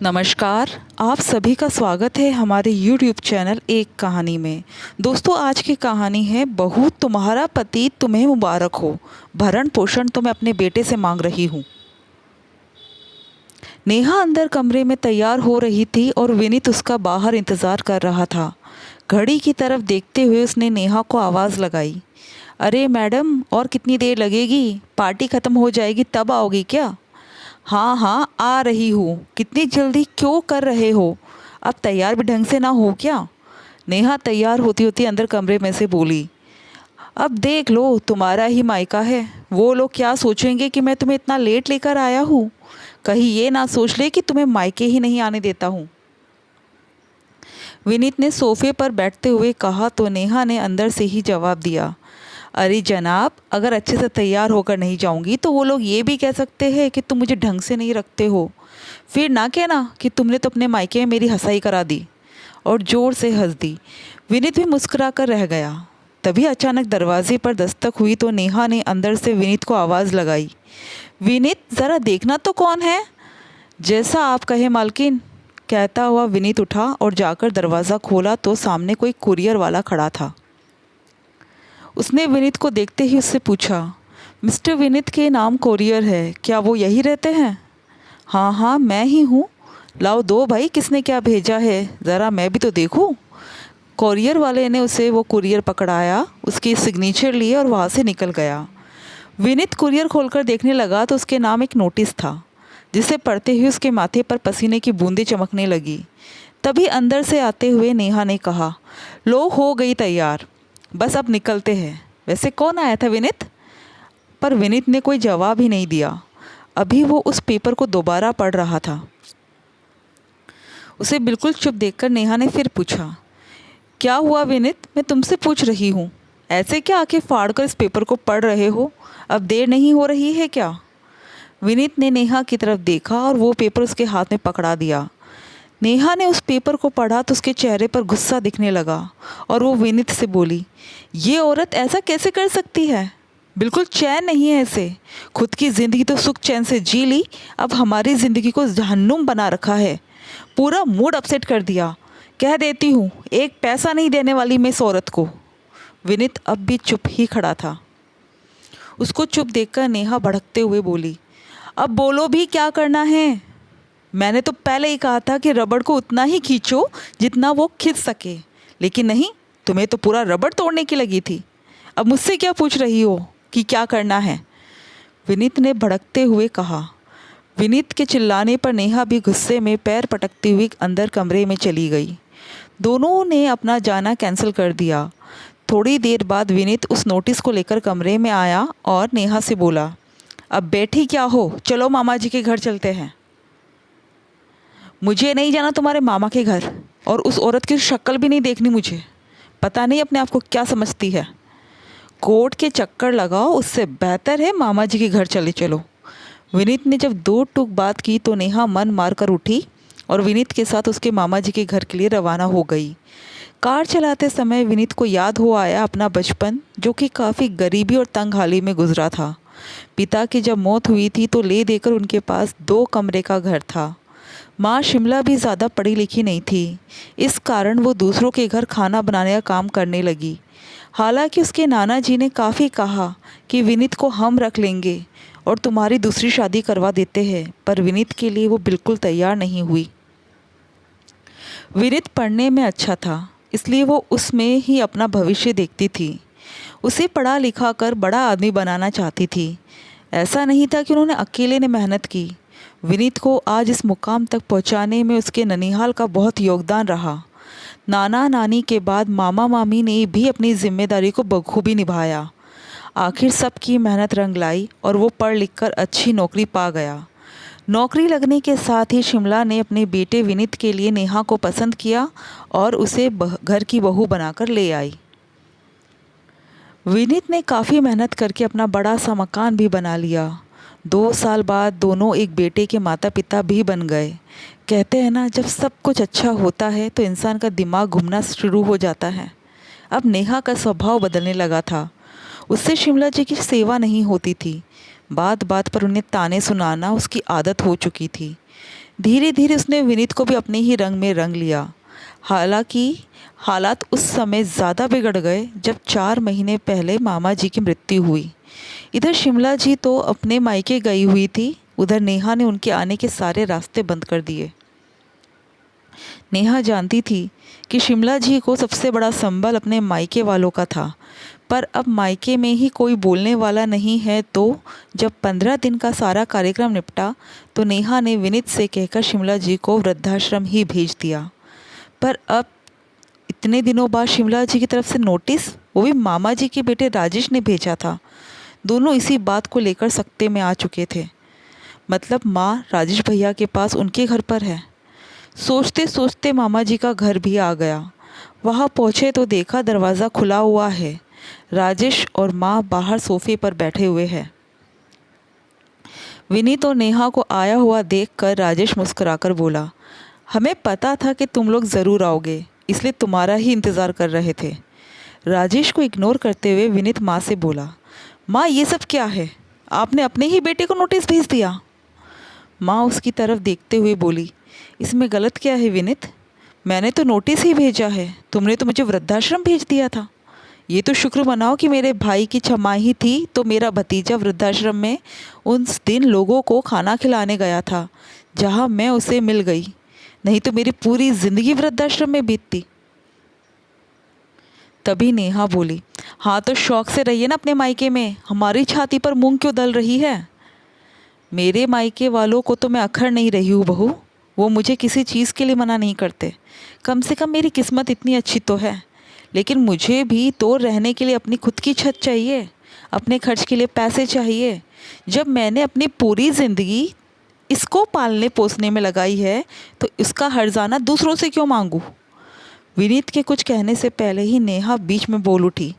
नमस्कार। आप सभी का स्वागत है हमारे YouTube चैनल एक कहानी में। दोस्तों, आज की कहानी है बहू तुम्हारा पति तुम्हें मुबारक हो, भरण पोषण तो मैं अपने बेटे से मांग रही हूँ। नेहा अंदर कमरे में तैयार हो रही थी और विनीत उसका बाहर इंतज़ार कर रहा था। घड़ी की तरफ देखते हुए उसने नेहा को आवाज़ लगाई, अरे मैडम, और कितनी देर लगेगी? पार्टी ख़त्म हो जाएगी तब आओगी क्या? हाँ हाँ, आ रही हूँ। कितनी जल्दी क्यों कर रहे हो? अब तैयार भी ढंग से ना हो क्या? नेहा तैयार होती होती अंदर कमरे में से बोली, अब देख लो, तुम्हारा ही मायका है। वो लोग क्या सोचेंगे कि मैं तुम्हें इतना लेट लेकर आया हूँ? कहीं ये ना सोच ले कि तुम्हें मायके ही नहीं आने देता हूँ। विनीत ने सोफे पर बैठते हुए कहा तो नेहा ने अंदर से ही जवाब दिया, अरे जनाब, अगर अच्छे से तैयार होकर नहीं जाऊंगी तो वो लोग ये भी कह सकते हैं कि तुम मुझे ढंग से नहीं रखते हो। फिर ना कहना कि तुमने तो अपने मायके में मेरी हंसाई करा दी। और ज़ोर से हंस दी। विनीत भी मुस्कुरा कर रह गया। तभी अचानक दरवाजे पर दस्तक हुई तो नेहा ने अंदर से विनीत को आवाज़ लगाई, विनीत, ज़रा देखना तो कौन है? जैसा आप कहे मालकिन। कहता हुआ विनीत उठा और जाकर दरवाज़ा खोला तो सामने कोई कुरियर वाला खड़ा था। उसने विनीत को देखते ही उससे पूछा, मिस्टर विनीत के नाम कोरियर है, क्या वो यही रहते हैं? हाँ हाँ, मैं ही हूँ। लाओ दो भाई, किसने क्या भेजा है, ज़रा मैं भी तो देखूँ। कोरियर वाले ने उसे वो कुरियर पकड़ाया, उसकी सिग्नेचर लिए और वहाँ से निकल गया। विनीत कुरियर खोलकर देखने लगा तो उसके नाम एक नोटिस था, जिसे पढ़ते ही उसके माथे पर पसीने की बूंदें चमकने लगी। तभी अंदर से आते हुए नेहा ने कहा, लो, हो गई तैयार, बस अब निकलते हैं। वैसे कौन आया था विनीत? पर विनीत ने कोई जवाब ही नहीं दिया। अभी वो उस पेपर को दोबारा पढ़ रहा था। उसे बिल्कुल चुप देखकर नेहा ने फिर पूछा, क्या हुआ विनीत? मैं तुमसे पूछ रही हूँ। ऐसे क्या आंखें फाड़कर इस पेपर को पढ़ रहे हो? अब देर नहीं हो रही है क्या? विनीत ने नेहा की तरफ देखा और वो पेपर उसके हाथ में पकड़ा दिया। नेहा ने उस पेपर को पढ़ा तो उसके चेहरे पर गुस्सा दिखने लगा और वो विनीत से बोली, ये औरत ऐसा कैसे कर सकती है? बिल्कुल चैन नहीं है इसे। खुद की ज़िंदगी तो सुख चैन से जी ली, अब हमारी ज़िंदगी को जहन्नुम बना रखा है। पूरा मूड अपसेट कर दिया। कह देती हूँ, एक पैसा नहीं देने वाली मैं इस औरत को। विनीत अब भी चुप ही खड़ा था। उसको चुप देखकर नेहा भड़कते हुए बोली, अब बोलो भी, क्या करना है? मैंने तो पहले ही कहा था कि रबड़ को उतना ही खींचो जितना वो खींच सके, लेकिन नहीं, तुम्हें तो पूरा रबड़ तोड़ने की लगी थी। अब मुझसे क्या पूछ रही हो कि क्या करना है? विनीत ने भड़कते हुए कहा। विनीत के चिल्लाने पर नेहा भी गुस्से में पैर पटकती हुई अंदर कमरे में चली गई। दोनों ने अपना जाना कैंसिल कर दिया। थोड़ी देर बाद विनीत उस नोटिस को लेकर कमरे में आया और नेहा से बोला, अब बैठी क्या हो, चलो मामा जी के घर चलते हैं। मुझे नहीं जाना तुम्हारे मामा के घर, और उस औरत की शक्ल भी नहीं देखनी मुझे। पता नहीं अपने आप को क्या समझती है। कोर्ट के चक्कर लगाओ, उससे बेहतर है मामा जी के घर चले चलो। विनीत ने जब दो टूक बात की तो नेहा मन मार कर उठी और विनीत के साथ उसके मामा जी के घर के लिए रवाना हो गई। कार चलाते समय विनीत को याद हो आया अपना बचपन, जो कि काफ़ी गरीबी और तंगहाली में गुजरा था। पिता की जब मौत हुई थी तो ले देकर उनके पास 2 कमरे का घर था। माँ शिमला भी ज़्यादा पढ़ी लिखी नहीं थी, इस कारण वो दूसरों के घर खाना बनाने का काम करने लगी। हालांकि उसके नाना जी ने काफ़ी कहा कि विनीत को हम रख लेंगे और तुम्हारी दूसरी शादी करवा देते हैं, पर विनीत के लिए वो बिल्कुल तैयार नहीं हुई। विनीत पढ़ने में अच्छा था, इसलिए वो उसमें ही अपना भविष्य देखती थी। उसे पढ़ा लिखा कर बड़ा आदमी बनाना चाहती थी। ऐसा नहीं था कि उन्होंने अकेले ने मेहनत की। विनीत को आज इस मुकाम तक पहुंचाने में उसके ननिहाल का बहुत योगदान रहा। नाना नानी के बाद मामा मामी ने भी अपनी जिम्मेदारी को बखूबी निभाया। आखिर सबकी मेहनत रंग लाई और वो पढ़ लिख कर अच्छी नौकरी पा गया। नौकरी लगने के साथ ही शिमला ने अपने बेटे विनीत के लिए नेहा को पसंद किया और उसे घर की बहू बनाकर ले आई। विनीत ने काफ़ी मेहनत करके अपना बड़ा सा मकान भी बना लिया। 2 साल बाद दोनों एक बेटे के माता पिता भी बन गए। कहते हैं ना, जब सब कुछ अच्छा होता है तो इंसान का दिमाग घूमना शुरू हो जाता है। अब नेहा का स्वभाव बदलने लगा था। उससे शिमला जी की सेवा नहीं होती थी। बात बात पर उन्हें ताने सुनाना उसकी आदत हो चुकी थी। धीरे धीरे उसने विनीत को भी अपने ही रंग में रंग लिया। हालांकि हालात उस समय ज़्यादा बिगड़ गए जब 4 महीने पहले मामा जी की मृत्यु हुई। इधर शिमला जी तो अपने मायके गई हुई थी, उधर नेहा ने उनके आने के सारे रास्ते बंद कर दिए। नेहा जानती थी कि शिमला जी को सबसे बड़ा संबल अपने मायके वालों का था, पर अब मायके में ही कोई बोलने वाला नहीं है, तो जब 15 दिन का सारा कार्यक्रम निपटा तो नेहा ने विनीत से कहकर शिमला जी को वृद्धाश्रम ही भेज दिया। पर अब इतने दिनों बाद शिमला जी की तरफ से नोटिस, वो भी मामा जी के बेटे राजेश ने भेजा था। दोनों इसी बात को लेकर सकते में आ चुके थे। मतलब माँ राजेश भैया के पास उनके घर पर है। सोचते सोचते मामा जी का घर भी आ गया। वहाँ पहुँचे तो देखा दरवाज़ा खुला हुआ है। राजेश और माँ बाहर सोफे पर बैठे हुए हैं। विनीत और नेहा को आया हुआ देखकर राजेश मुस्कुराकर बोला, हमें पता था कि तुम लोग ज़रूर आओगे, इसलिए तुम्हारा ही इंतज़ार कर रहे थे। राजेश को इग्नोर करते हुए विनीत माँ से बोला, माँ ये सब क्या है? आपने अपने ही बेटे को नोटिस भेज दिया। माँ उसकी तरफ देखते हुए बोली, इसमें गलत क्या है विनीत? मैंने तो नोटिस ही भेजा है, तुमने तो मुझे वृद्धाश्रम भेज दिया था। ये तो शुक्र मनाओ कि मेरे भाई की छमाही थी तो मेरा भतीजा वृद्धाश्रम में उस दिन लोगों को खाना खिलाने गया था जहाँ मैं उसे मिल गई, नहीं तो मेरी पूरी ज़िंदगी वृद्धाश्रम में बीतती। तभी नेहा बोली, हाँ तो शौक से रहिए ना अपने मायके में, हमारी छाती पर मूंग क्यों दल रही है? मेरे मायके वालों को तो मैं अखर नहीं रही हूँ बहू, वो मुझे किसी चीज़ के लिए मना नहीं करते। कम से कम मेरी किस्मत इतनी अच्छी तो है, लेकिन मुझे भी तो रहने के लिए अपनी खुद की छत चाहिए, अपने खर्च के लिए पैसे चाहिए। जब मैंने अपनी पूरी ज़िंदगी इसको पालने पोसने में लगाई है तो इसका हर्जाना दूसरों से क्यों मांगूं? विनीत के कुछ कहने से पहले ही नेहा बीच में बोल उठी,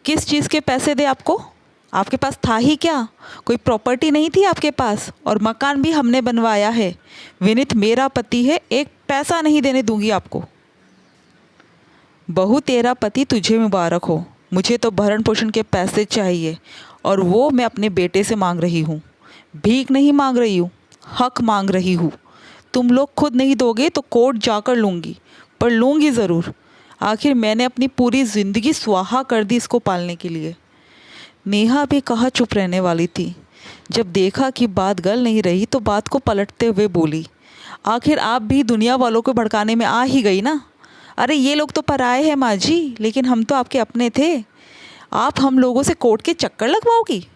किस चीज़ के पैसे दे आपको? आपके पास था ही क्या? कोई प्रॉपर्टी नहीं थी आपके पास? और मकान भी हमने बनवाया है। विनीत मेरा पति है, एक पैसा नहीं देने दूंगी आपको। बहू तेरा पति तुझे मुबारक हो, मुझे तो भरण पोषण के पैसे चाहिए और वो मैं अपने बेटे से मांग रही हूँ। भीख नहीं मांग रही हूँ, हक मांग रही हूँ। तुम लोग खुद नहीं दोगे तो कोर्ट जाकर लूँगी, पर लूँगी ज़रूर। आखिर मैंने अपनी पूरी ज़िंदगी स्वाहा कर दी इसको पालने के लिए। नेहा भी कहाँ चुप रहने वाली थी। जब देखा कि बात गल नहीं रही तो बात को पलटते हुए बोली, आखिर आप भी दुनिया वालों को भड़काने में आ ही गई ना। अरे ये लोग तो पराए हैं माँ जी, लेकिन हम तो आपके अपने थे। आप हम लोगों से कोर्ट के चक्कर लगवाओगी?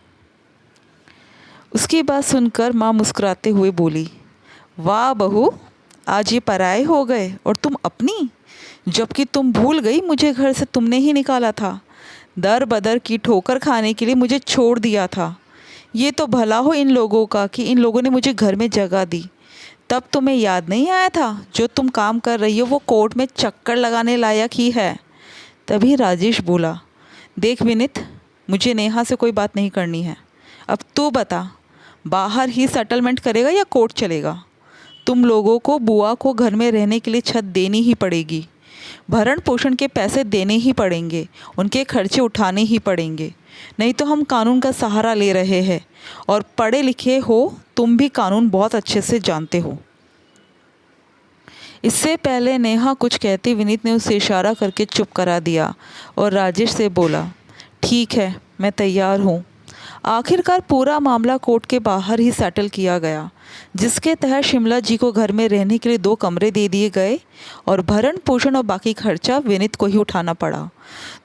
उसकी बात सुनकर माँ मुस्कुराते हुए बोली, वाह बहू, आज ये पराए हो गए और तुम अपनी, जबकि तुम भूल गई मुझे घर से तुमने ही निकाला था। दर बदर की ठोकर खाने के लिए मुझे छोड़ दिया था। ये तो भला हो इन लोगों का कि इन लोगों ने मुझे घर में जगह दी। तब तुम्हें याद नहीं आया था जो तुम काम कर रही हो वो कोर्ट में चक्कर लगाने लायक ही है। तभी राजेश बोला, देख विनीत, मुझे नेहा से कोई बात नहीं करनी है। अब तू बता, बाहर ही सेटलमेंट करेगा या कोर्ट चलेगा? तुम लोगों को बुआ को घर में रहने के लिए छत देनी ही पड़ेगी, भरण पोषण के पैसे देने ही पड़ेंगे, उनके खर्चे उठाने ही पड़ेंगे, नहीं तो हम कानून का सहारा ले रहे हैं। और पढ़े लिखे हो, तुम भी कानून बहुत अच्छे से जानते हो। इससे पहले नेहा कुछ कहती विनीत ने उसे इशारा करके चुप करा दिया और राजेश से बोला, ठीक है, मैं तैयार हूँ। आखिरकार पूरा मामला कोर्ट के बाहर ही सेटल किया गया, जिसके तहत शिमला जी को घर में रहने के लिए 2 कमरे दे दिए गए और भरण पोषण और बाकी खर्चा विनीत को ही उठाना पड़ा।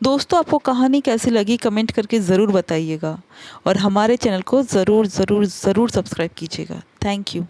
दोस्तों, आपको कहानी कैसी लगी कमेंट करके ज़रूर बताइएगा और हमारे चैनल को ज़रूर ज़रूर ज़रूर सब्सक्राइब कीजिएगा। Thank you.